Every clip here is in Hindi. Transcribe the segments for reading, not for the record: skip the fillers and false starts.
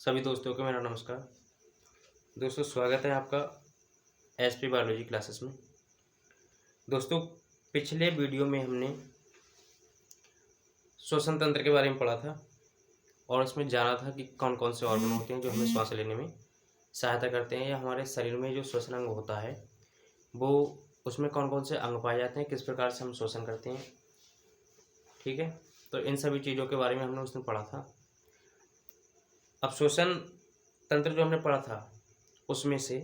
सभी दोस्तों को मेरा नमस्कार। दोस्तों स्वागत है आपका एसपी बायोलॉजी क्लासेस में। दोस्तों पिछले वीडियो में हमने श्वसन तंत्र के बारे में पढ़ा था और उसमें जाना था कि कौन कौन से ऑर्गन होते हैं जो हमें श्वास लेने में सहायता करते हैं, या हमारे शरीर में जो श्वसन अंग होता है वो उसमें कौन कौन से अंग पाए जाते हैं, किस प्रकार से हम श्वसन करते हैं। ठीक है, तो इन सभी चीज़ों के बारे में हमने उसमें पढ़ा था। अब श्वसन तंत्र जो हमने पढ़ा था उसमें से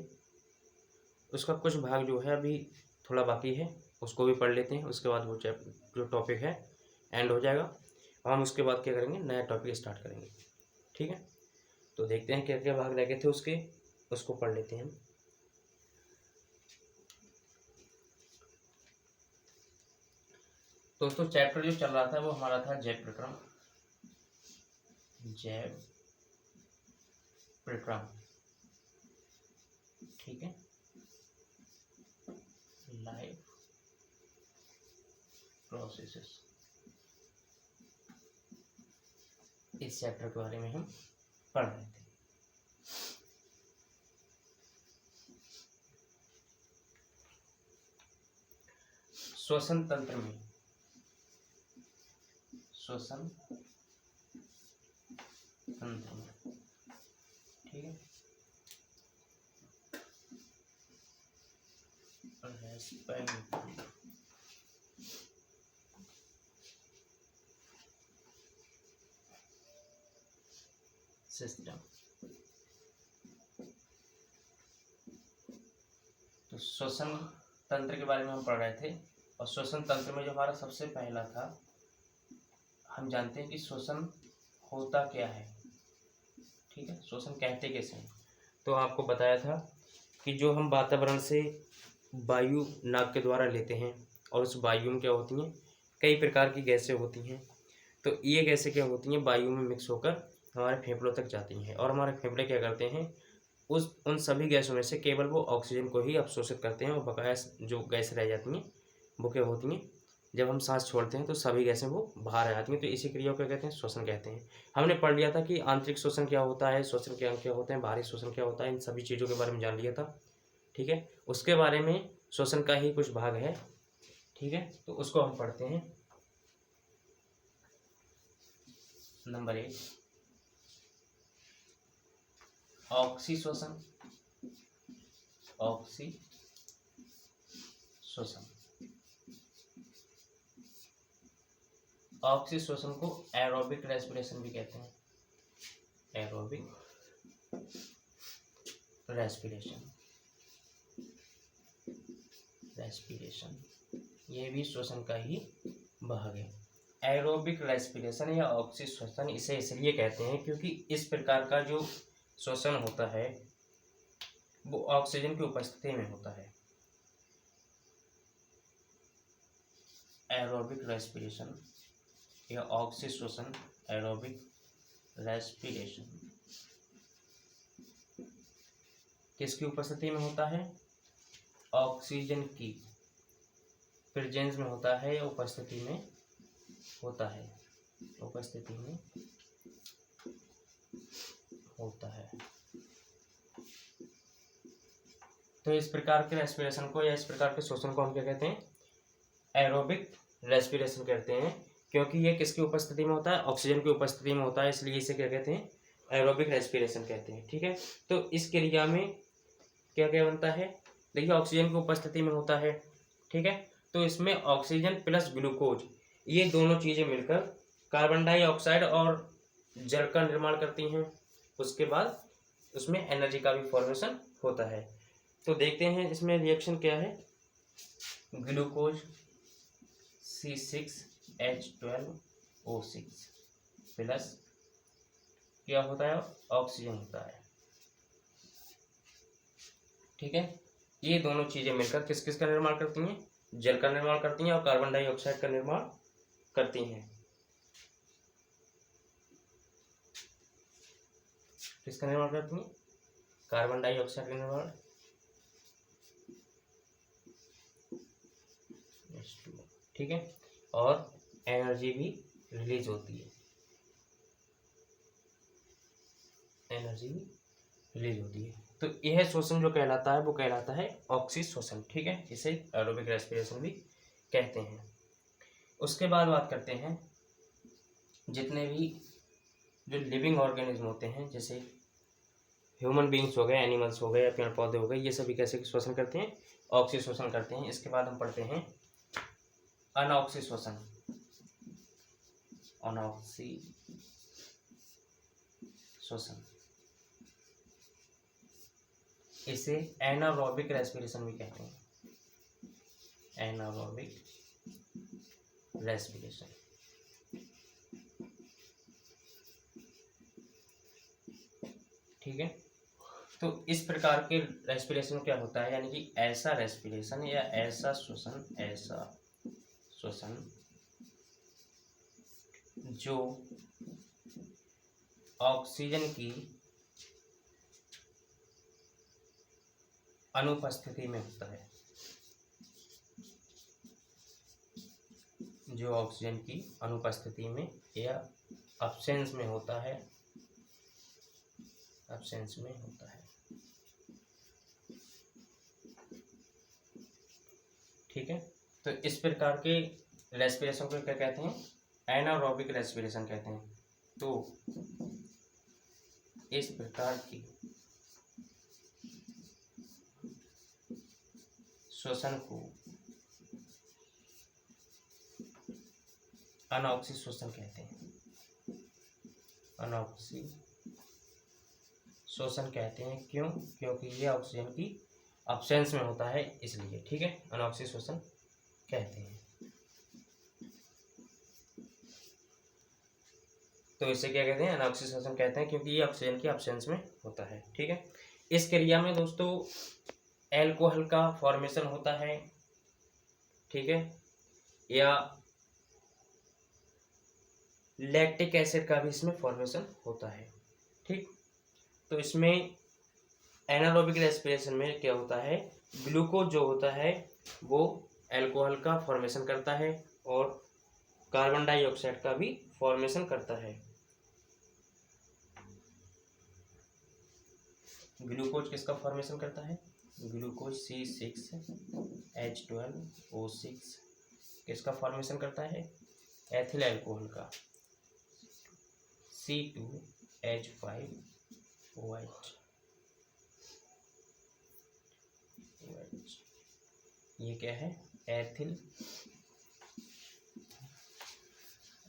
उसका कुछ भाग जो है अभी थोड़ा बाकी है, उसको भी पढ़ लेते हैं। उसके बाद वो जो टॉपिक है एंड हो जाएगा और हम उसके बाद क्या करेंगे, नया टॉपिक स्टार्ट करेंगे। ठीक है, तो देखते हैं क्या क्या भाग रह गए थे उसके, उसको पढ़ लेते हैं। दोस्तों चैप्टर जो चल रहा था वो हमारा था जैव प्रक्रम। ठीक है, लाइफ प्रोसेसेस, इस चैप्टर के बारे में हम पढ़ रहे थे। श्वसन तंत्र में ठीक है, सिस्टम। तो श्वसन तंत्र के बारे में हम पढ़ रहे थे और श्वसन तंत्र में जो हमारा सबसे पहला था, हम जानते हैं कि श्वसन होता क्या है। ठीक है, श्वसन कहते कैसे हैं। तो आपको बताया था कि जो हम वातावरण से वायु नाक के द्वारा लेते हैं और उस वायु में क्या होती हैं, कई प्रकार की गैसें होती हैं। तो ये गैसें क्या होती हैं, वायु में मिक्स होकर हमारे फेफड़ों तक जाती हैं और हमारे फेफड़े क्या करते हैं, उन सभी गैसों में से केवल वो ऑक्सीजन को ही अवशोषित करते हैं और बकाया जो गैस रह जाती हैं वो क्या होती हैं, जब हम सांस छोड़ते हैं तो सभी गैसें वो बाहर आ जाती हैं। तो इसी क्रिया को क्या कहते हैं, श्वसन कहते हैं। हमने पढ़ लिया था कि आंतरिक श्वसन क्या होता है, श्वसन के अंग क्या होते हैं, बाहरी श्वसन क्या होता है, इन सभी चीज़ों के बारे में जान लिया था। ठीक है, उसके बारे में श्वसन का ही कुछ भाग है। ठीक है, तो उसको हम पढ़ते हैं। नंबर 1, ऑक्सी श्वसन। ऑक्सी श्वसन को एरोबिक रेस्पिरेशन भी कहते हैं। एरोबिक रेस्पिरेशन ये भी श्वसन का ही भाग है। एरोबिक रेस्पिरेशन या ऑक्सी श्वसन इसे इसलिए कहते हैं क्योंकि इस प्रकार का जो श्वसन होता है वो ऑक्सीजन की उपस्थिति में होता है। एरोबिक रेस्पिरेशन या ऑक्सी श्वसन, एरोबिक रेस्पिरेशन किसकी उपस्थिति में होता है, ऑक्सीजन की प्रेजेंस में होता है या उपस्थिति में होता है, उपस्थिति में होता है। तो इस प्रकार के रेस्पिरेशन को या इस प्रकार के श्वसन को हम क्या कहते हैं, एरोबिक रेस्पिरेशन कहते हैं, क्योंकि ये किसकी उपस्थिति में होता है, ऑक्सीजन की उपस्थिति में होता है, इसलिए इसे क्या कहते हैं, एरोबिक रेस्पिरेशन कहते हैं। ठीक है, तो इस क्रिया में क्या क्या बनता है, देखिए ऑक्सीजन की उपस्थिति में होता है। ठीक है, तो इसमें ऑक्सीजन प्लस ग्लूकोज ये दोनों चीज़ें मिलकर कार्बन डाइऑक्साइड और जल का निर्माण करती हैं। उसके बाद उसमें एनर्जी का भी फॉर्मेशन होता है। तो देखते हैं इसमें रिएक्शन क्या है। ग्लूकोज C6H12O6 प्लस क्या होता है, ऑक्सीजन होता है। ठीक है, ये दोनों चीजें मिलकर किस किस का निर्माण करती हैं, जल का निर्माण करती हैं और कार्बन डाइऑक्साइड का निर्माण करती हैं। किसका निर्माण करती हैं, कार्बन डाइऑक्साइड का निर्माण, ठीक है, और एनर्जी भी रिलीज होती है। एनर्जी रिलीज होती है। तो यह श्वसन जो कहलाता है वो कहलाता है ऑक्सीश्वसन, ठीक है, इसे एरोबिक रेस्पिरेशन भी कहते हैं। उसके बाद बात करते हैं जितने भी जो लिविंग ऑर्गेनिज्म होते हैं, जैसे ह्यूमन बींग्स हो गए, एनिमल्स हो गए, पेड़ पौधे हो गए, ये सभी कैसे श्वसन करते हैं, ऑक्सीश्वसन करते हैं। इसके बाद हम पढ़ते हैं अनऑक्सीश्वसन, अनऑक्सीश्वसन, इसे एनारोबिक रेस्पिरेशन भी कहते हैं, एनारोबिक रेस्पिरेशन। ठीक है, तो इस प्रकार के रेस्पिरेशन क्या होता है, यानी कि ऐसा रेस्पिरेशन या ऐसा श्वसन जो ऑक्सीजन की अनुपस्थिति में होता है, जो ऑक्सीजन की अनुपस्थिति में या अब्सेंस में होता है, अब्सेंस में होता है। ठीक है, तो इस प्रकार के रेस्पिरेशन को क्या कहते हैं, एनारोबिक रेस्पिरेशन कहते हैं। तो इस प्रकार की श्वसन को अनऑक्सीश्वसन कहते हैं, अनऑक्सीश्वसन कहते हैं। क्यों? क्योंकि ये ऑक्सीजन की अब्सेंस में होता है, इसलिए। ठीक है, अनऑक्सीश्वसन कहते हैं। तो इसे क्या कहते हैं, अनऑक्सीश्वसन कहते हैं, क्योंकि ये ऑक्सीजन की अब्सेंस में होता है। ठीक है, इस क्रिया में दोस्तों एल्कोहल का फॉर्मेशन होता है, ठीक है, या लैक्टिक एसिड का भी इसमें फॉर्मेशन होता है। ठीक, तो इसमें एनारोबिक रेस्पिरेशन में क्या होता है, ग्लूकोज जो होता है वो एल्कोहल का फॉर्मेशन करता है और कार्बन डाइऑक्साइड का भी फॉर्मेशन करता है। ग्लूकोज किसका फॉर्मेशन करता है, ग्लूकोज C6H12O6 किसका फॉर्मेशन करता है, एथिल अल्कोहल का, C2H5OH, ये क्या है, एथिल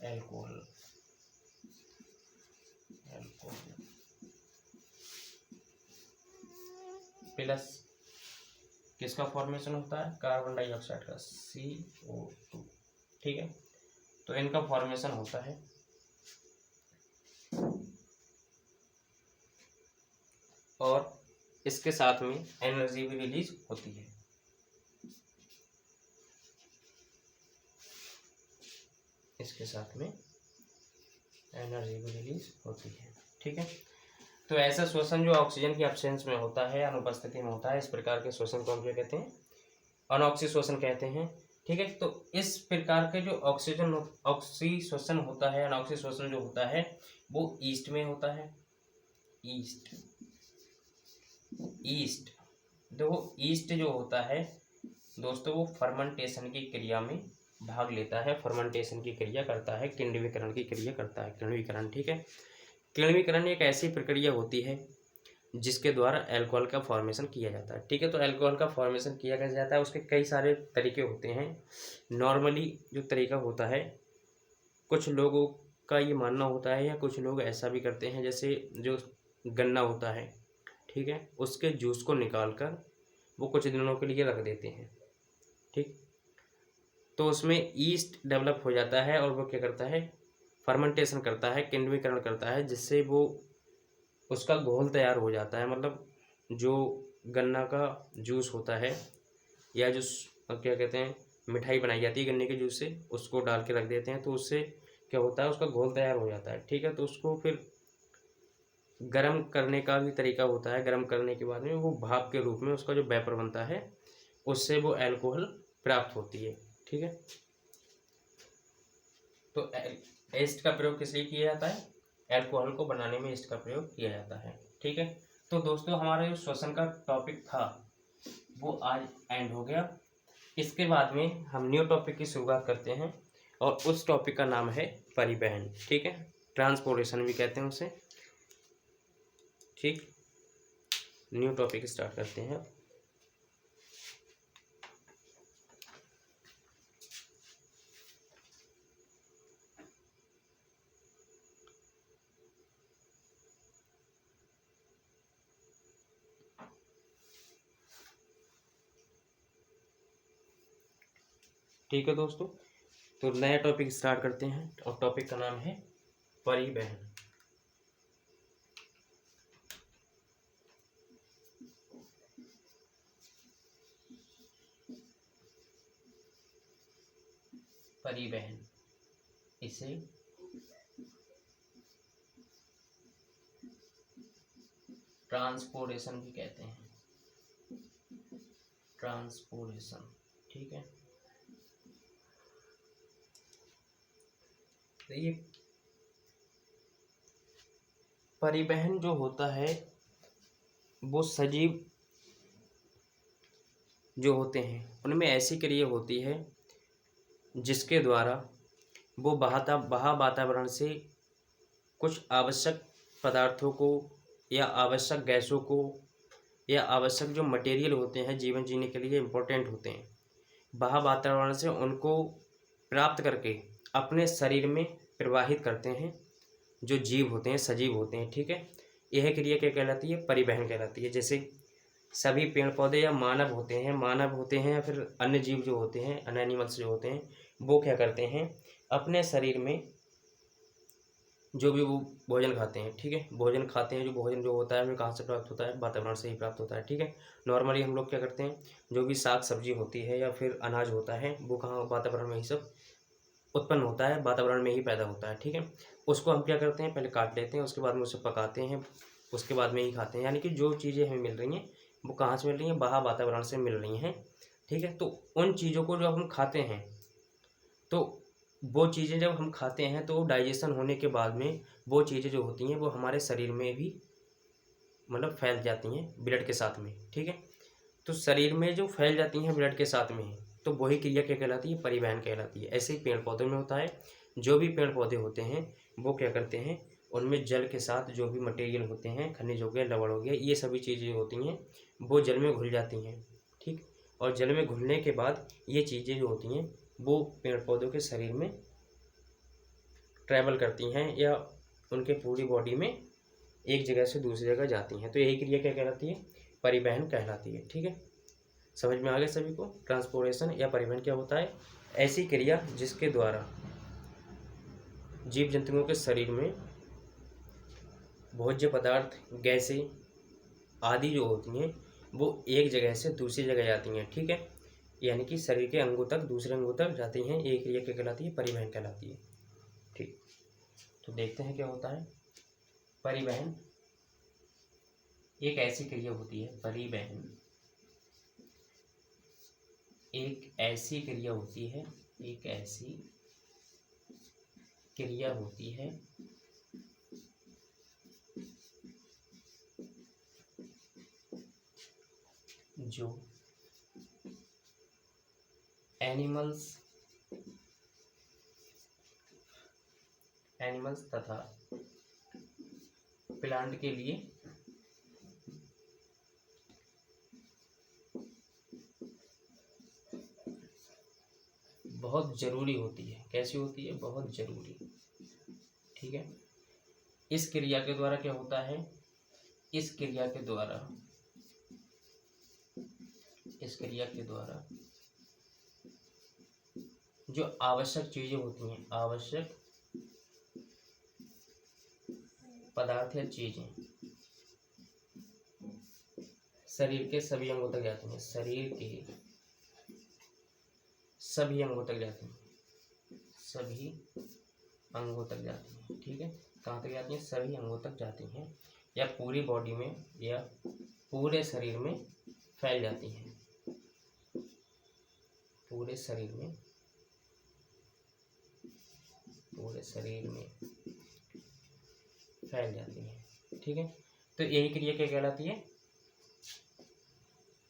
अल्कोहल, प्लस किसका फॉर्मेशन होता है, कार्बन डाइऑक्साइड का, CO2। ठीक है, तो इनका फॉर्मेशन होता है और इसके साथ में एनर्जी भी रिलीज होती है। इसके साथ में एनर्जी भी रिलीज होती है। ठीक है, तो ऐसा श्वसन जो ऑक्सीजन की एब्सेंस में होता है, अनुपस्थिति में होता है, इस प्रकार के श्वसन को हम क्या कहते हैं, अनऑक्सीश्वसन कहते हैं। ठीक है, तो इस प्रकार के जो ऑक्सीश्वसन होता है, अनऑक्सीश्वसन जो होता है वो ईस्ट में होता है, ईस्ट देखो, ईस्ट जो होता है दोस्तों वो फर्मेंटेशन की क्रिया में भाग लेता है, फर्मेंटेशन की क्रिया करता है, किण्विकरण की क्रिया करता है, किण्विकरण। ठीक है, किण्विकरण एक ऐसी प्रक्रिया होती है जिसके द्वारा अल्कोहल का फॉर्मेशन किया जाता है। ठीक है, तो अल्कोहल का फॉर्मेशन किया कैसे जाता है, उसके कई सारे तरीके होते हैं। नॉर्मली जो तरीका होता है, कुछ लोगों का ये मानना होता है या कुछ लोग ऐसा भी करते हैं, जैसे जो गन्ना होता है, ठीक है, उसके जूस को निकाल कर वो कुछ दिनों के लिए रख देते हैं। ठीक, तो उसमें ईस्ट डेवलप हो जाता है और वो क्या करता है, फर्मेंटेशन करता है, किण्विकरण करता है, जिससे वो उसका घोल तैयार हो जाता है। मतलब जो गन्ना का जूस होता है या जो क्या कहते हैं मिठाई बनाई जाती है गन्ने के जूस से, उसको डाल के रख देते हैं, तो उससे क्या होता है, उसका घोल तैयार हो जाता है। ठीक है, तो उसको फिर गर्म करने का भी तरीका होता है। गर्म करने के बाद में वो भाप के रूप में उसका जो वेपर बनता है, उससे वो अल्कोहल प्राप्त होती है। ठीक है, तो ईस्ट का प्रयोग किस लिए किया जाता है, अल्कोहल को बनाने में ईस्ट का प्रयोग किया जाता है। ठीक है। तो दोस्तों हमारा जो श्वसन का टॉपिक था वो आज एंड हो गया। इसके बाद में हम न्यू टॉपिक की शुरुआत करते हैं और उस टॉपिक का नाम है परिवहन। ठीक है, ट्रांसपोर्टेशन भी कहते हैं उसे। ठीक, न्यू टॉपिक स्टार्ट करते हैं। ठीक है दोस्तों, तो नया टॉपिक स्टार्ट करते हैं और टॉपिक का नाम है परिवहन। परिवहन, इसे ट्रांसपोर्टेशन भी कहते हैं, ट्रांसपोर्टेशन। ठीक है, ये परिवहन जो होता है वो सजीव जो होते हैं उनमें ऐसी क्रिया होती है जिसके द्वारा वो बाहर वातावरण से कुछ आवश्यक पदार्थों को या आवश्यक गैसों को या आवश्यक जो मटेरियल होते हैं जीवन जीने के लिए इम्पोर्टेंट होते हैं, बाहर वातावरण से उनको प्राप्त करके अपने शरीर में प्रवाहित करते हैं जो जीव होते हैं, सजीव होते हैं। ठीक है, यह क्रिया क्या कहलाती है? परिवहन कहलाती है। जैसे सभी पेड़ पौधे या मानव होते हैं या फिर अन्य जीव जो होते हैं, अन्य एनिमल्स जो होते हैं, वो क्या करते हैं? अपने शरीर में जो भी वो भोजन खाते हैं, ठीक है, भोजन खाते हैं, जो भोजन जो होता है वो कहाँ से प्राप्त होता है? वातावरण से ही प्राप्त होता है। ठीक है, नॉर्मली हम लोग क्या करते हैं, जो भी साग सब्जी होती है या फिर अनाज होता है वो कहाँ? वातावरण में ही सब उत्पन्न होता है, वातावरण में ही पैदा होता है। ठीक है, उसको हम क्या करते हैं? पहले काट लेते हैं, उसके बाद में उसे पकाते हैं, उसके बाद में ही खाते हैं। यानी कि जो चीज़ें हमें मिल रही हैं वो कहाँ से मिल रही हैं? बाहर वातावरण से मिल रही हैं। ठीक है, तो उन चीज़ों को जब हम खाते हैं तो वो चीज़ें जब हम खाते हैं तो डाइजेशन होने के बाद में वो चीज़ें जो होती हैं वो हमारे शरीर में भी मतलब फैल जाती हैं ब्लड के साथ में। ठीक है, तो शरीर में जो फैल जाती हैं ब्लड के साथ में, तो वही क्रिया क्या कहलाती है? परिवहन कहलाती है। ऐसे ही पेड़ पौधों में होता है, जो भी पेड़ पौधे होते हैं वो क्या करते हैं, उनमें जल के साथ जो भी मटेरियल होते हैं, खनिज हो गया, लवण हो गया, ये सभी चीज़ें होती हैं वो जल में घुल जाती हैं। ठीक, और जल में घुलने के बाद ये चीज़ें जो होती हैं वो पेड़ पौधों के शरीर में ट्रैवल करती हैं या उनके पूरी बॉडी में एक जगह से दूसरी जगह जाती हैं। तो यही क्रिया क्या कहलाती है? परिवहन कहलाती है। ठीक है, समझ में आ गया सभी को? ट्रांसपोर्टेशन या परिवहन क्या होता है? ऐसी क्रिया जिसके द्वारा जीव जंतुओं के शरीर में भोज्य पदार्थ, गैसें आदि जो होती हैं वो एक जगह से दूसरी जगह जाती हैं। ठीक है, यानी कि शरीर के अंगों तक, दूसरे अंगों तक जाती हैं। एक क्रिया क्या कहलाती है? परिवहन कहलाती है। ठीक, तो देखते हैं क्या होता है। परिवहन एक ऐसी क्रिया होती है, परिवहन एक ऐसी क्रिया होती है, एक ऐसी क्रिया होती है जो एनिमल्स तथा प्लांट के लिए बहुत जरूरी होती है। कैसी होती है? बहुत जरूरी। ठीक है, इस क्रिया के द्वारा क्या होता है? इस क्रिया के द्वारा जो आवश्यक चीजें होती हैं, आवश्यक पदार्थ या चीजें शरीर के सभी अंगों तक जाती हैं, शरीर के सभी अंगों तक जाती हैं, सभी अंगों तक जाती हैं। ठीक है, कहाँ तक जाती हैं? सभी अंगों तक जाती हैं या पूरी बॉडी में या पूरे शरीर में फैल जाती हैं, पूरे शरीर में फैल जाती हैं। ठीक है, तो यही क्रिया क्या कहलाती है?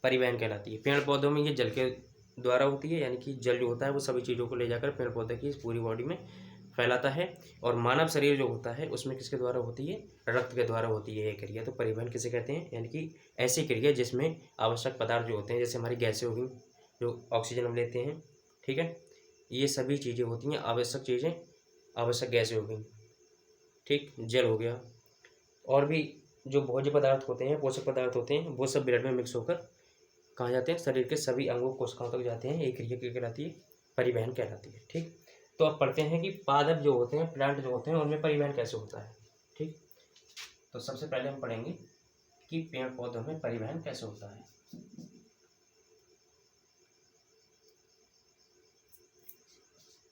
परिवहन कहलाती है। पेड़ पौधों में ये जल के द्वारा होती है, यानी कि जल जो होता है वो सभी चीज़ों को ले जाकर पेड़ पौधे की पूरी बॉडी में फैलाता है। और मानव शरीर जो होता है उसमें किसके द्वारा होती है? रक्त के द्वारा होती है ये क्रिया। तो परिवहन किसे कहते हैं? यानी कि ऐसी क्रिया जिसमें आवश्यक पदार्थ जो होते हैं, जैसे हमारी गैसें हो गई, जो ऑक्सीजन हम लेते हैं, ठीक है, ये सभी चीज़ें होती हैं आवश्यक चीज़ें, आवश्यक गैसें हो गई, ठीक, जल हो गया, और भी जो भोज्य पदार्थ होते हैं, पोषक पदार्थ होते हैं, वो सब ब्लड में मिक्स होकर कहाँ जाते हैं? शरीर के सभी अंगों कोशिकाओं तक जाते हैं। एक क्रिया क्या कहलाती है? परिवहन कहलाती है। ठीक, तो अब पढ़ते हैं कि पादप जो होते हैं, प्लांट जो होते हैं, उनमें परिवहन कैसे होता है। ठीक, तो सबसे पहले हम पढ़ेंगे कि पेड़ पौधों में परिवहन कैसे होता है।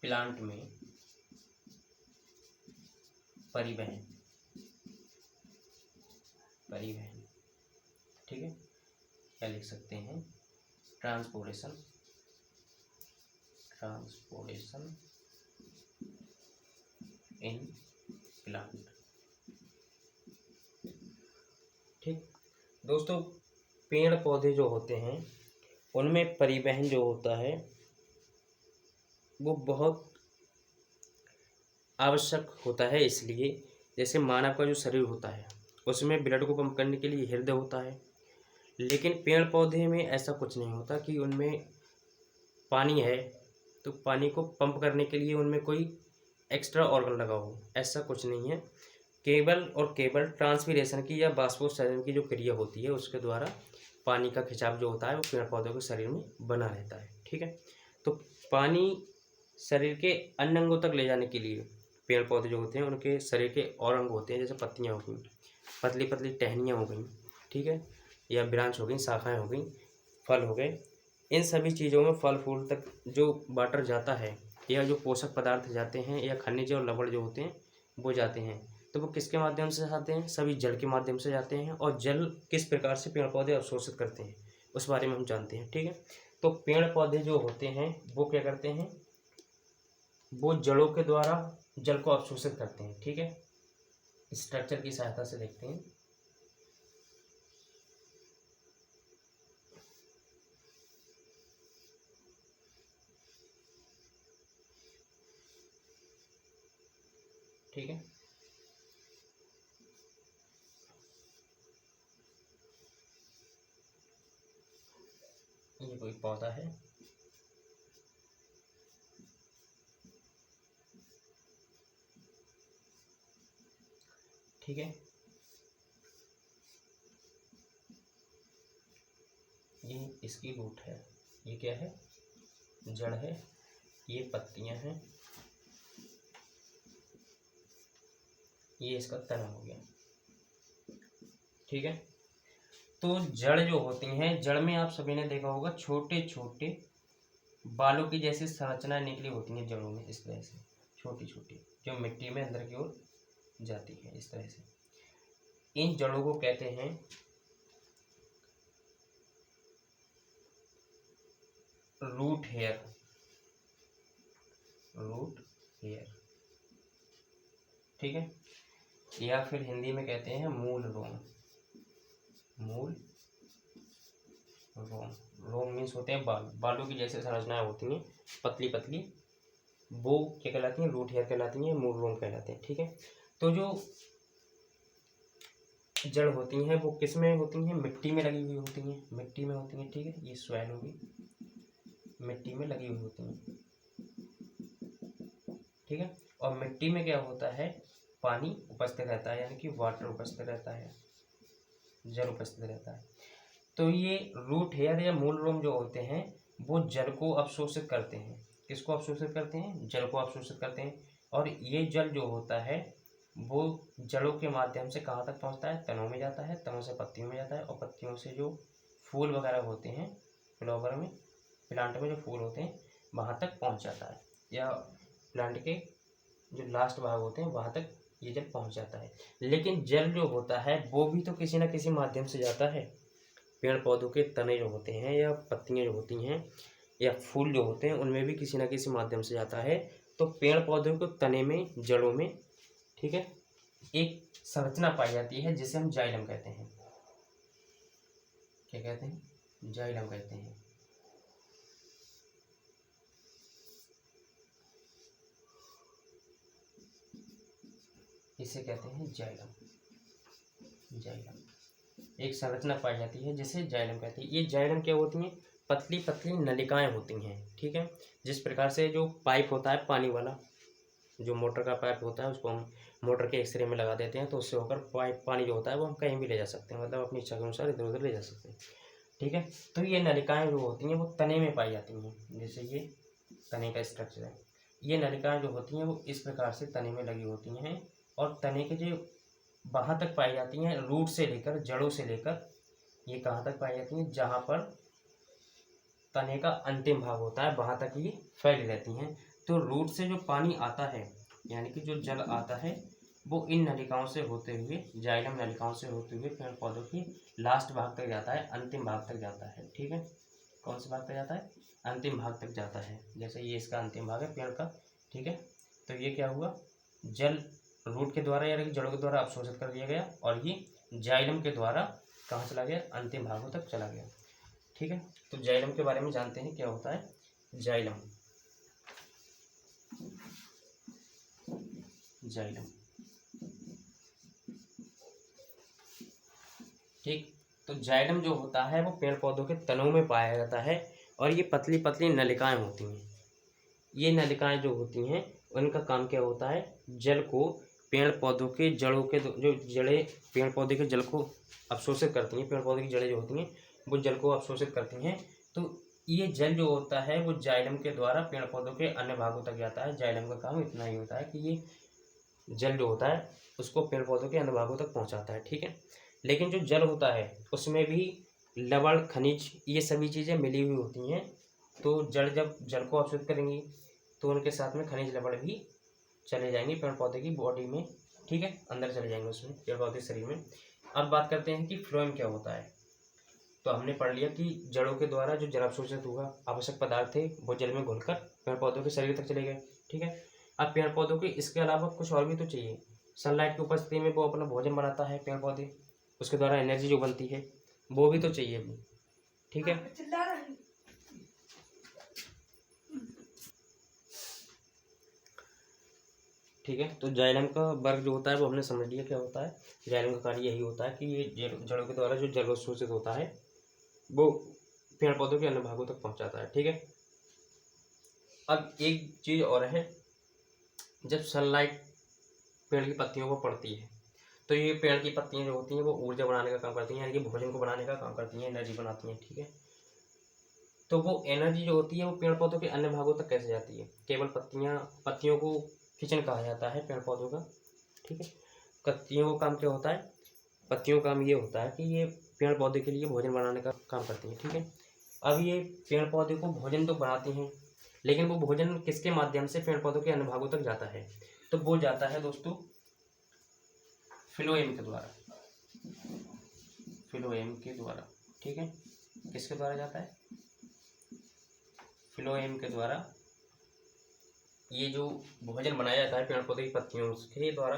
प्लांट में परिवहन, ठीक है, क्या लिख सकते हैं? Transportation in plant. ठीक दोस्तों, पेड़ पौधे जो होते हैं उनमें परिवहन जो होता है वो बहुत आवश्यक होता है। इसलिए जैसे मानव का जो शरीर होता है उसमें ब्लड को पंप करने के लिए हृदय होता है, लेकिन पेड़ पौधे में ऐसा कुछ नहीं होता कि उनमें पानी है तो पानी को पंप करने के लिए उनमें कोई एक्स्ट्रा ऑर्गन लगा हो, ऐसा कुछ नहीं है। केवल और केवल ट्रांसपीरेशन की या बाष्पोत्सर्जन की जो क्रिया होती है उसके द्वारा पानी का खिंचाव जो होता है वो पेड़ पौधों के शरीर में बना रहता है। ठीक है, तो पानी शरीर के अन्य अंगों तक ले जाने के लिए पेड़ पौधे जो होते हैं उनके शरीर के और अंग होते हैं, जैसे पत्तियाँ हो गई, पतली पतली टहनियाँ हो गई, ठीक है, या ब्रांच हो गई, शाखाएँ हो गई, फल हो गए, इन सभी चीज़ों में फल फूल तक जो वाटर जाता है या जो पोषक पदार्थ जाते हैं या खनिज और लवण जो होते हैं वो जाते हैं, तो वो किसके माध्यम से जाते हैं? सभी जल के माध्यम से जाते हैं। और जल किस प्रकार से पेड़ पौधे अवशोषित करते हैं उस बारे में हम जानते हैं। ठीक है, तो पेड़ पौधे जो होते हैं वो क्या करते हैं? वो जड़ों के द्वारा जल को अवशोषित करते हैं। ठीक है, स्ट्रक्चर की सहायता से देखते हैं। ठीक है, ये कोई पौधा है, ठीक है, ये इसकी रूट है, ये क्या है? जड़ है, ये पत्तियां हैं, ये इसका तना हो गया। ठीक है, तो जड़ जो होती हैं, जड़ में आप सभी ने देखा होगा छोटे छोटे बालों की जैसी संरचना निकली होती हैं जड़ों में, इस तरह से छोटी छोटी, जो मिट्टी में अंदर की ओर जाती है इस तरह से। इन जड़ों को कहते हैं रूट हेयर, ठीक है, या फिर हिंदी में कहते हैं मूल रोम। रोम मीन्स होते हैं बाल, बालों की जैसे संरचनाएं होती हैं पतली पतली, वो क्या कहलाती हैं? रूट हेयर कहलाती हैं, मूल रोम कहलाते हैं। ठीक है, तो जो जड़ होती हैं वो किस में होती हैं? मिट्टी में लगी हुई होती हैं, मिट्टी में होती हैं। ठीक है, ये सॉइल होगी, मिट्टी में लगी हुई होती हैं। ठीक है, और मिट्टी में क्या होता है? पानी उपस्थित रहता है, यानी कि वाटर उपस्थित रहता है, जल उपस्थित रहता है। तो ये रूट हेयर या मूल रोम जो होते हैं वो जल को अवशोषित करते हैं। किसको अवशोषित करते हैं? जल को अवशोषित करते हैं। और ये जल जो होता है वो जड़ों के माध्यम से कहाँ तक पहुँचता है? तनों में जाता है, तनों से पत्तियों में जाता है, और पत्तियों से जो फूल वगैरह होते हैं फ्लावर में, प्लांट में जो फूल होते हैं वहाँ तक पहुँच जाता है, या प्लांट के जो लास्ट भाग होते हैं वहाँ तक ये जल पहुँच जाता है। लेकिन जल जो होता है वो भी तो किसी न किसी माध्यम से जाता है। पेड़ पौधों के तने जो होते हैं या पत्तियां जो होती हैं या फूल जो होते हैं उनमें भी किसी न किसी माध्यम से जाता है। तो पेड़ पौधों को तने में, जड़ों में, ठीक है, एक संरचना पाई जाती है जिसे हम जाइलम कहते हैं। क्या कहते हैं? जाइलम कहते हैं। इसे कहते हैं जाइलम। जाइलम एक संरचना पाई जाती है जिसे जाइलम कहते हैं। ये जाइलम क्या होती हैं? पतली पतली नलिकाएं होती हैं, ठीक है। जिस प्रकार से जो पाइप होता है पानी वाला, जो मोटर का पाइप होता है, उसको हम मोटर के एक्सरे में लगा देते हैं तो उससे होकर पाइप पानी जो होता है वो हम कहीं भी ले जा सकते हैं, मतलब अपनी इच्छा के अनुसार इधर उधर ले जा सकते हैं, ठीक है। तो ये नलिकाएं जो होती हैं वो तने में पाई जाती हैं। जैसे ये तने का स्ट्रक्चर है, ये नलिकाएं जो होती हैं वो इस प्रकार से तने में लगी होती हैं और तने के जो वहाँ तक पाई जाती हैं, रूट से लेकर, जड़ों से लेकर, ये कहाँ तक पाई जाती हैं? जहाँ पर तने का अंतिम भाग होता है वहाँ तक ये फैली रहती हैं। तो रूट से जो पानी आता है, यानी कि जो जल आता है, वो इन नलिकाओं से होते हुए, जाइलम नलिकाओं से होते हुए पेड़ पौधों की लास्ट भाग तक जाता है, अंतिम भाग तक जाता है, ठीक है। कौन से भाग तक जाता है? अंतिम भाग तक जाता है। जैसे ये इसका अंतिम भाग है पेड़ का, ठीक है। तो ये क्या हुआ? जल रूट के द्वारा यानी कि जड़ों के द्वारा अवशोषित कर दिया गया और ये जाइलम के द्वारा कहाँ चला गया? अंतिम भागों तक चला गया, ठीक है। तो जाइलम के बारे में जानते हैं, क्या होता है जाइलम। जाइलम, ठीक। तो जाइलम जो होता है वो पेड़ पौधों के तनों में पाया जाता है और ये पतली पतली नलिकाएं होती हैं। ये नलिकाएं जो होती हैं उनका काम क्या होता है? जल को पेड़ पौधों के जड़ों के जो जड़ें पेड़ पौधे के जल को अवशोषित करती हैं, पेड़ पौधे की जड़ें जो होती हैं वो जल को अवशोषित करती हैं। तो ये जल जो होता है वो जाइलम के द्वारा पेड़ पौधों के अन्य भागों तक जाता है। जाइलम का काम इतना ही होता है कि ये जल जो होता है उसको पेड़ पौधों के अन्य भागों तक पहुंचाता है, ठीक है। लेकिन जो जल होता है उसमें भी लवण, खनिज, ये सभी चीज़ें मिली हुई होती हैं। तो जड़ जब जल को अवशोषित करेंगी तो उनके साथ में खनिज, लवण भी चले जाएंगे पेड़ पौधे की बॉडी में, ठीक है, अंदर चले जाएंगे उसमें, पेड़ पौधे के शरीर में। अब बात करते हैं कि फ्लोएम क्या होता है। तो हमने पढ़ लिया कि जड़ों के द्वारा जो जल अवशोषित हुआ, आवश्यक पदार्थ थे वो जल में घुलकर पेड़ पौधों के शरीर तक चले गए, ठीक है। अब पेड़ पौधों के इसके अलावा कुछ और भी तो चाहिए। सनलाइट की उपस्थिति में वो अपना भोजन बनाता है पेड़ पौधे, उसके द्वारा एनर्जी जो बनती है वो भी तो चाहिए भी, ठीक है। ठीक है, तो जाइलम का वर्ग जो होता है वो हमने समझ लिया क्या होता है। जाइलम का कार्य यही होता है कि ये जड़ों के द्वारा जो जल अवशोषित होता है वो पेड़ पौधों के अन्य भागों तक पहुंचाता है, ठीक है। अब एक चीज और है, जब सनलाइट पेड़ की पत्तियों को पड़ती है तो ये पेड़ की पत्तियां जो होती हैं वो ऊर्जा बनाने का काम करती हैं, यानी कि भोजन को बनाने का काम करती हैं, एनर्जी बनाती हैं, ठीक है। तो वो एनर्जी जो होती है वो पेड़ पौधों के अन्य भागों तक कैसे जाती है? केवल पत्तियों को किचन कहा जाता है पेड़ पौधों का, ठीक है। पत्तियों का काम क्या होता है? पत्तियों का काम ये होता है कि ये पेड़ पौधे के लिए भोजन बनाने का काम करती हैं, ठीक है। अब ये पेड़ पौधे को भोजन तो बनाती हैं, लेकिन वो भोजन किसके माध्यम से पेड़ पौधों के अन्य भागों तक जाता है? तो वो जाता है दोस्तों फ्लोएम के द्वारा, फ्लोएम के द्वारा, ठीक है। किसके द्वारा जाता है? फ्लोएम के द्वारा। ये जो भोजन बनाया जाता है पेड़ पौधे की पत्तियों के द्वारा,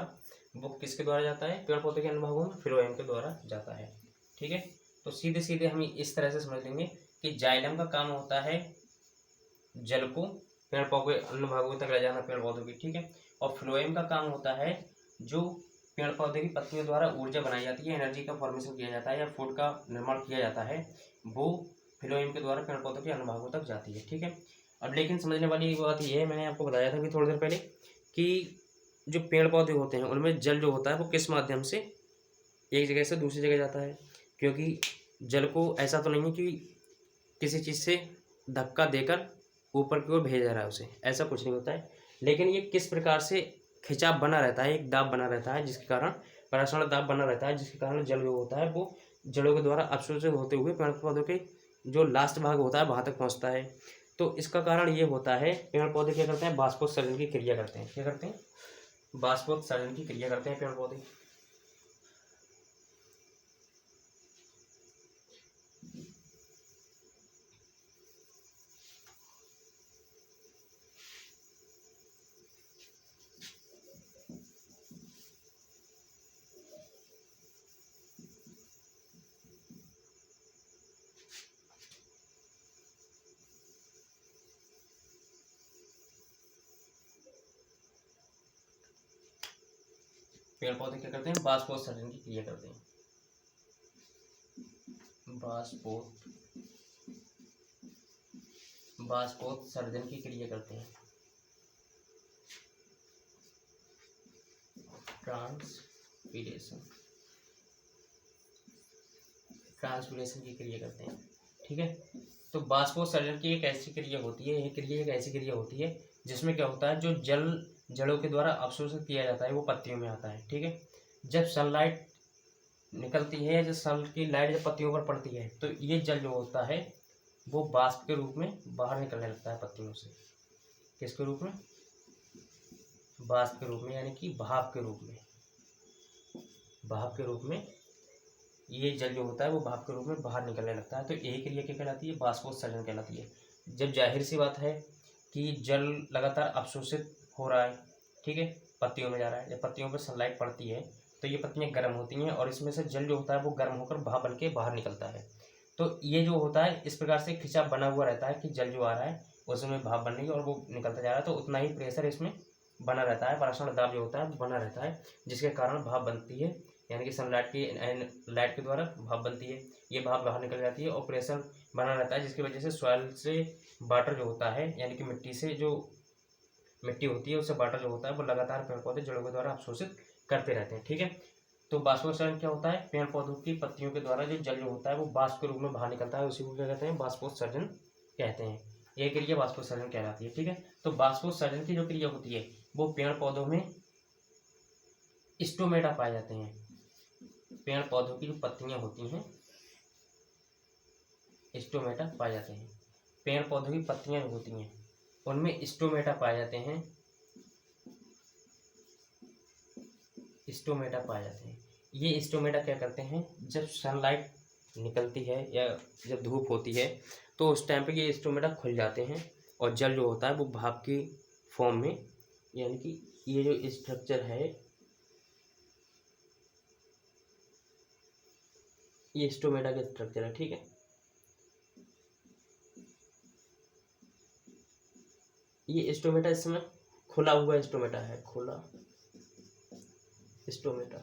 वो किसके द्वारा जाता है? पेड़ पौधे के अन्य भागों में फ्लोएम के द्वारा जाता है, ठीक है। तो सीधे सीधे हम इस तरह से समझ लेंगे कि जाइलम का काम होता है जल को पेड़ पौधे अन्य भागों तक ले जाना पेड़ पौधों की, ठीक है। और फ्लोएम का काम होता है जो पेड़ पौधे की पत्तियों द्वारा ऊर्जा बनाई जाती है, एनर्जी का फॉर्मेशन किया जाता है या फूड का निर्माण किया जाता है, वो फ्लोएम के द्वारा पेड़ पौधों के अन्य भागों तक जाती है, ठीक है। अब लेकिन समझने वाली बात ये है, मैंने आपको बताया था कि थोड़ी देर पहले कि जो पेड़ पौधे होते हैं उनमें जल जो होता है वो किस माध्यम से एक जगह से दूसरी जगह जाता है। क्योंकि जल को ऐसा तो नहीं है कि किसी चीज़ से धक्का देकर ऊपर की ओर भेजा रहा है उसे, ऐसा कुछ नहीं होता है। लेकिन ये किस प्रकार से खिंचाव बना रहता है, एक दाब बना रहता है जिसके कारण, परासरण दाब बना रहता है जिसके कारण जल जो होता है वो जड़ों के द्वारा अवशोषित होते हुए पेड़ पौधों के जो लास्ट भाग होता है वहाँ तक पहुँचता है। तो इसका कारण ये होता है, पेड़ पौधे क्या करते हैं? बाष्पोत्सर्जन की क्रिया करते हैं। क्या करते हैं? बाष्पोत्सर्जन की क्रिया करते हैं पेड़ पौधे। पेड़ पौधे क्या करते हैं, बाष्पोत्सर्जन की क्रिया करते हैं। बाष्पोत्सर्जन की क्रिया करते हैं। ट्रांसपीरेशन की क्रिया करते हैं। ठीक है, तो बाष्पोत्सर्जन की एक ऐसी क्रिया होती है, यह क्रिया एक ऐसी क्रिया होती है जिसमें क्या होता है, जो जड़ों के द्वारा अवशोषित किया जाता है वो पत्तियों में आता है। ठीक है, जब सनलाइट निकलती है, जब सन की लाइट जब पत्तियों पर पड़ती है तो ये जल जो होता है वो बाष्प के रूप में बाहर निकलने लगता है पत्तियों से। किसके रूप में, बाष्प के रूप में, यानी कि भाप के रूप में। भाप के रूप में ये जल जो होता है वो भाप के रूप में बाहर निकलने लगता है। तो यही क्रिया क्या कहलाती है, बाष्पोत्सर्जन कहलाती है। जब जाहिर सी बात है कि जल लगातार अवशोषित हो रहा है, ठीक है, पत्तियों में जा रहा है, जब पत्तियों पर सनलाइट पड़ती है तो ये पत्तियां गर्म होती हैं और इसमें से जल जो होता है वो गर्म होकर भाप बन के बाहर निकलता है। तो ये जो होता है इस प्रकार से खिंचाव बना हुआ रहता है कि जल जो आ रहा है उसमें भाप बन रही है और वो निकलता जा रहा है, तो उतना ही प्रेशर इसमें बना रहता है, परासरण दाब जो होता है वो बना रहता है, जिसके कारण भाप बनती है, यानी कि सनलाइट की लाइट के द्वारा भाप बनती है। ये भाप बाहर निकल जाती है और प्रेशर बना रहता है, जिसकी वजह से सॉइल से वाटर जो होता है, यानी कि मिट्टी से जो मिट्टी होती है उससे वाटर जो होता है वो लगातार पेड़ पौधे जड़ों के द्वारा अवशोषित करते रहते हैं। ठीक है, तो बाष्पोत्सर्जन क्या होता है, पेड़ पौधों की पत्तियों के द्वारा जो जल जो होता है वो बाष्प के रूप में बाहर निकलता है, उसी को क्या कहते हैं, बाष्पोत्सर्जन कहते हैं। यह क्रिया बाष्पोत्सर्जन कहलाती है। ठीक है, तो बाष्पोत्सर्जन की जो क्रिया होती है वो पेड़ पौधों में स्टोमेटा पाए जाते हैं। पेड़ पौधों की जो पत्तियां होती हैं स्टोमेटा पाए जाते हैं। पेड़ पौधों की पत्तियां जो होती हैं उनमें स्टोमेटा पाए जाते हैं। स्टोमेटा पाए जाते हैं। ये स्टोमेटा क्या करते हैं, जब सनलाइट निकलती है या जब धूप होती है तो उस टाइम पे ये स्टोमेटा खुल जाते हैं और जल जो होता है वो भाप की फॉर्म में, यानी कि ये जो स्ट्रक्चर है ये स्टोमेटा का स्ट्रक्चर है। ठीक है, ये स्टोमेटा इस समय खुला हुआ स्टोमेटा है, खुला स्टोमेटा।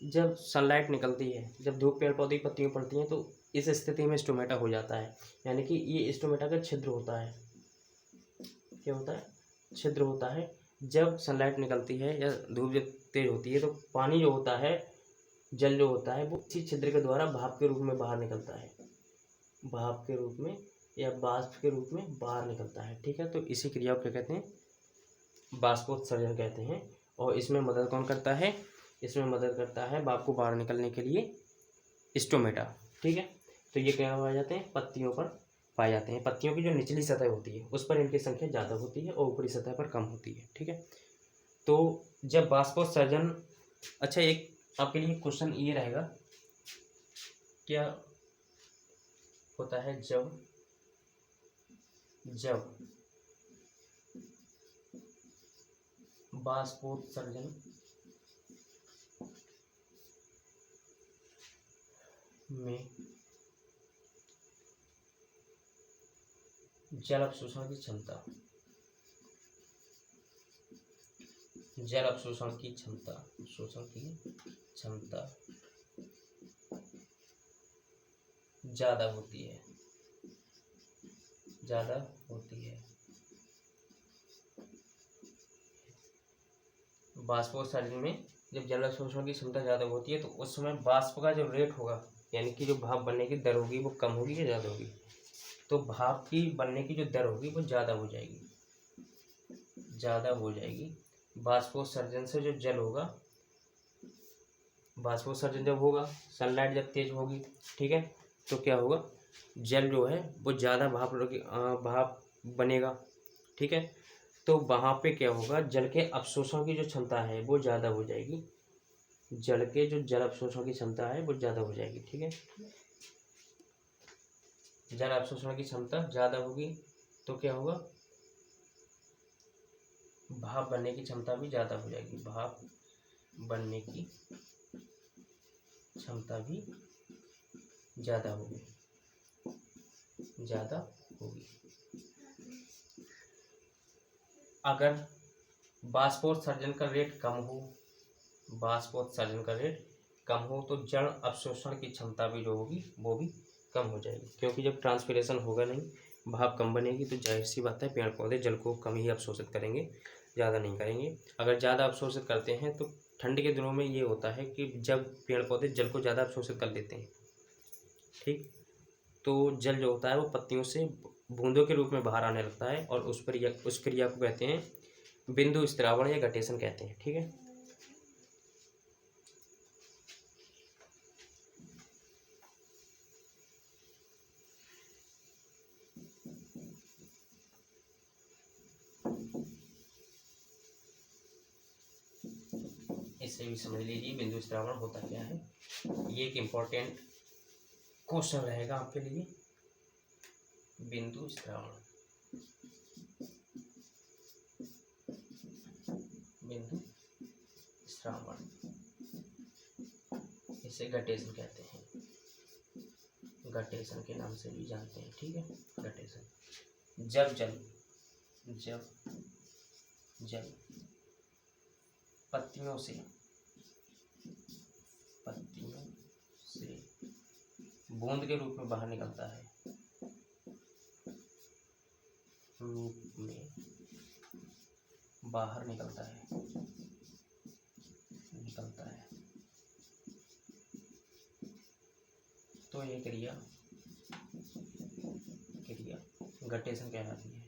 जब सनलाइट निकलती है, जब धूप पेड़ पौधे की पत्तियों पड़ती हैं तो इस स्थिति में स्टोमेटा हो जाता है, यानी कि ये स्टोमेटा का छिद्र होता है। क्या होता है, छिद्र होता है। जब सनलाइट निकलती है या धूप जब तेज होती है तो पानी जो होता है, जल जो होता है वो इसी छिद्र के द्वारा भाप के रूप में बाहर निकलता है, भाप के रूप में या बाष्प के रूप में बाहर निकलता है। ठीक है, तो इसी क्रिया को क्या कहते हैं, बाष्पोत्सर्जन कहते हैं। और इसमें मदद कौन करता है, इसमें मदद करता है भाप को बाहर निकलने के लिए स्टोमेटा। ठीक है, तो ये क्या पाए जाते हैं, पत्तियों पर पाए जाते हैं। पत्तियों की जो निचली सतह होती है उस पर इनकी संख्या ज़्यादा होती है और ऊपरी सतह पर कम होती है। ठीक है, तो जब बाष्पोत्सर्जन, अच्छा एक आपके लिए क्वेश्चन ये रहेगा, क्या होता है जब बाष्पोत्सर्जन में जल अवशोषण की क्षमता, जल अवशोषण की क्षमता, शोषण की क्षमता ज़्यादा होती है, ज़्यादा होती है। बाष्पोत्सर्जन में जब जल अवशोषण की क्षमता ज़्यादा होती है तो उस समय बाष्प का जो रेट होगा, यानी कि जो भाप बनने की दर होगी वो कम होगी या ज़्यादा होगी, तो भाप की बनने की जो दर होगी वो ज़्यादा हो जाएगी, ज़्यादा हो जाएगी। बाष्पोत्सर्जन से जो जल होगा, बाष्पोत्सर्जन जब होगा, सनलाइट जब तेज होगी, ठीक है, तो क्या होगा, जल जो है वो ज़्यादा भाप बनेगा। ठीक है, तो वहाँ पे क्या होगा, जल के अवशोषण की जो क्षमता है वो ज़्यादा हो जाएगी, जल के जो जल अवशोषण की क्षमता है वो ज़्यादा हो जाएगी। ठीक है, जल अवशोषण की क्षमता ज़्यादा होगी तो क्या होगा, भाप बनने की क्षमता भी ज़्यादा हो जाएगी, भाप बनने की क्षमता भी ज़्यादा होगी, ज़्यादा होगी। अगर बाष्पोत्सर्जन का रेट कम हो, बाष्पोत्सर्जन का रेट कम हो तो जल अवशोषण की क्षमता भी जो होगी वो भी कम हो जाएगी, क्योंकि जब ट्रांसपिरेशन होगा नहीं, भाप कम बनेगी, तो जाहिर सी बात है पेड़ पौधे जल को कम ही अवशोषित करेंगे, ज़्यादा नहीं करेंगे। अगर ज़्यादा अवशोषित करते हैं तो ठंड के दिनों में ये होता है कि जब पेड़ पौधे जल को ज़्यादा अवशोषित कर लेते हैं, ठीक, तो जल जो होता है वो पत्तियों से बूंदों के रूप में बाहर आने लगता है, और उस क्रिया को कहते हैं बिंदु स्त्रावण या घटेशन कहते हैं। ठीक है, इससे भी समझ लीजिए बिंदु स्त्रावण होता क्या है। ये एक इम्पोर्टेंट क्वेश्चन रहेगा आपके लिए, बिंदु स्त्रावण, बिंदु स्त्रावण, इसे घटेशन कहते हैं, घटेशन के नाम से भी जानते हैं। ठीक है, घटेशन, जब जल पत्तियों से बूंद के रूप में बाहर निकलता है, रूप में बाहर निकलता है, तो ये क्रिया घटेशन कहलाती है,